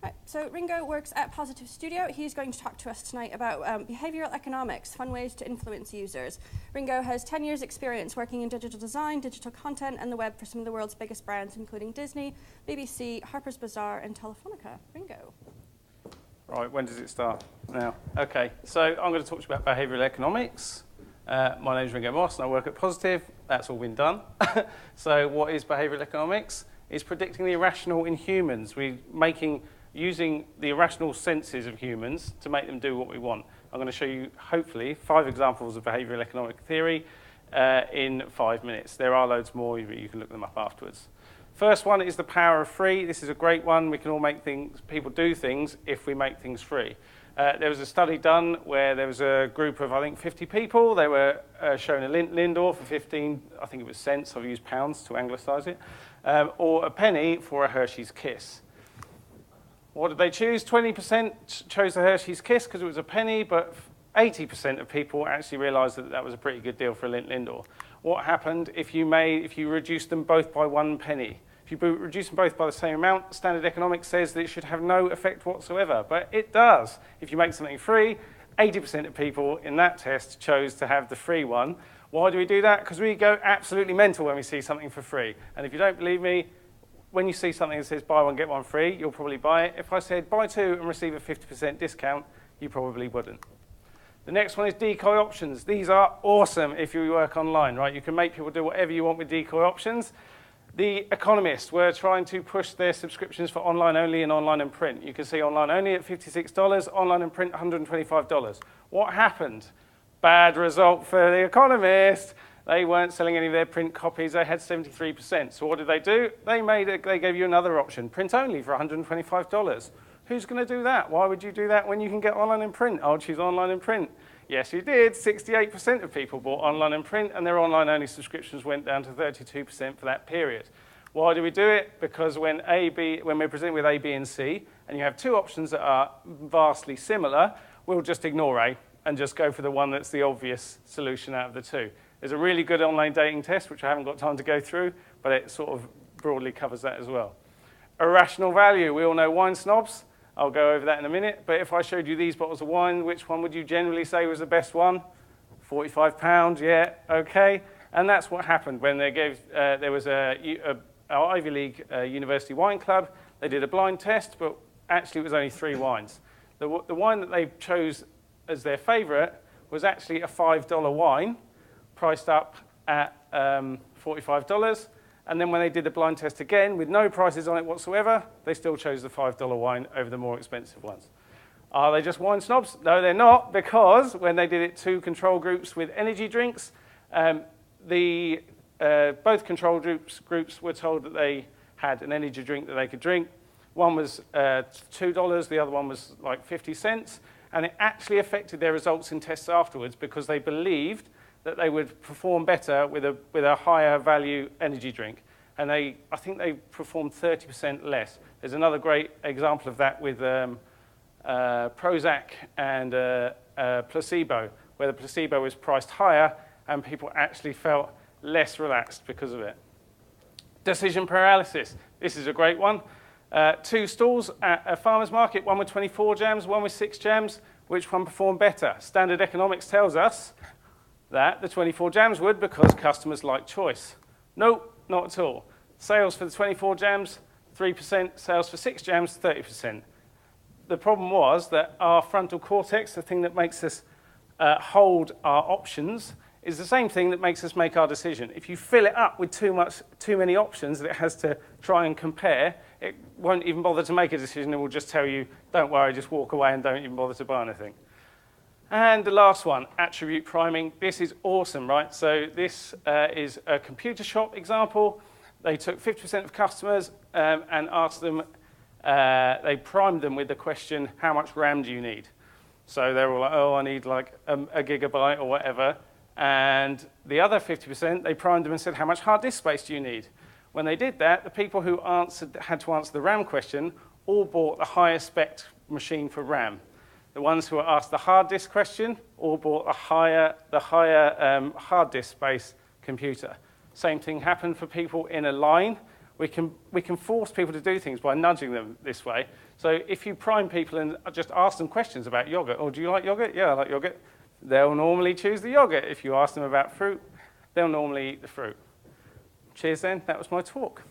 Right, so Ringo works at Positive Studio. He's going to talk to us tonight about behavioural economics, fun ways to influence users. Ringo has 10 years experience working in digital design, digital content, and the web for some of the world's biggest brands, including Disney, BBC, Harper's Bazaar, and Telefonica. Ringo. Right, when does it start? Now. Okay, so I'm going to talk to you about behavioural economics. My name is Ringo Moss and I work at Positive. That's all been done. So what is behavioural economics? It's predicting the irrational in humans. Using the irrational senses of humans to make them do what we want. I'm going to show you, hopefully, 5 examples of behavioural economic theory in 5 minutes. There are loads more, but you can look them up afterwards. First one is the power of free. This is a great one. We can all make things, people do things if we make things free. There was a study done where there was a group of, I think, 50 people. They were shown a Lindor for 15, I think it was cents. I've used pounds to anglicise it. Or a penny for a Hershey's Kiss. What did they choose? 20% chose the Hershey's Kiss because it was a penny, but 80% of people actually realised that that was a pretty good deal for a Lindor. What happened if you reduced them both by 1 penny? If you reduce them both by the same amount, standard economics says that it should have no effect whatsoever, but it does. If you make something free, 80% of people in that test chose to have the free one. Why do we do that? Because we go absolutely mental when we see something for free. And if you don't believe me, when you see something that says buy one, get one free, you'll probably buy it. If I said buy 2 and receive a 50% discount, you probably wouldn't. The next one is decoy options. These are awesome if you work online, right? You can make people do whatever you want with decoy options. The Economist were trying to push their subscriptions for online only and online and print. You can see online only at $56, online and print $125. What happened? Bad result for the Economist. They weren't selling any of their print copies. They had 73%. So what did they do? They gave you another option, print only for $125. Who's going to do that? Why would you do that when you can get online and print? I'll choose online and print. Yes, you did. 68% of people bought online and print, and their online-only subscriptions went down to 32% for that period. Why do we do it? Because when we're presented with A, B, and C, and you have 2 options that are vastly similar, we'll just ignore A and just go for the one that's the obvious solution out of the 2. There's a really good online dating test, which I haven't got time to go through, but it sort of broadly covers that as well. Irrational value. We all know wine snobs. I'll go over that in a minute. But if I showed you these bottles of wine, which one would you generally say was the best one? £45, yeah, okay. And that's what happened when they gave, there was our Ivy League University Wine Club. They did a blind test, but actually it was only 3 wines. The wine that they chose as their favourite was actually a $5 wine, priced up at $45. And then when they did the blind test again, with no prices on it whatsoever, they still chose the $5 wine over the more expensive ones. Are they just wine snobs? No, they're not, because when they did it to control groups with energy drinks, both control groups were told that they had an energy drink that they could drink. One was $2, the other one was like 50 cents, and it actually affected their results in tests afterwards because they believed that they would perform better with a higher value energy drink. And I think they performed 30% less. There's another great example of that with Prozac and placebo, where the placebo was priced higher and people actually felt less relaxed because of it. Decision paralysis. This is a great one. 2 stalls at a farmer's market, one with 24 jams, one with 6 jams. Which one performed better? Standard economics tells us that the 24 jams would because customers like choice. Nope, not at all. Sales for the 24 jams, 3%. Sales for 6 jams, 30%. The problem was that our frontal cortex, the thing that makes us hold our options, is the same thing that makes us make our decision. If you fill it up with too many options that it has to try and compare, it won't even bother to make a decision. It will just tell you, don't worry, just walk away and don't even bother to buy anything. And the last one, attribute priming. This is awesome, right? So this is a computer shop example. They took 50% of customers and asked them, they primed them with the question, how much RAM do you need? So they were all like, oh, I need like a gigabyte or whatever. And the other 50%, they primed them and said, how much hard disk space do you need? When they did that, the people who had to answer the RAM question all bought the highest spec machine for RAM. The ones who were asked the hard disk question all bought the higher hard disk space computer. Same thing happened for people in a line We can force people to do things by nudging them this way. So if you prime people and just ask them questions about yogurt, oh, do you like yogurt? Yeah, I like yogurt. They'll normally choose the yogurt. If you ask them about fruit, they'll normally eat the fruit. Cheers then, that was my talk.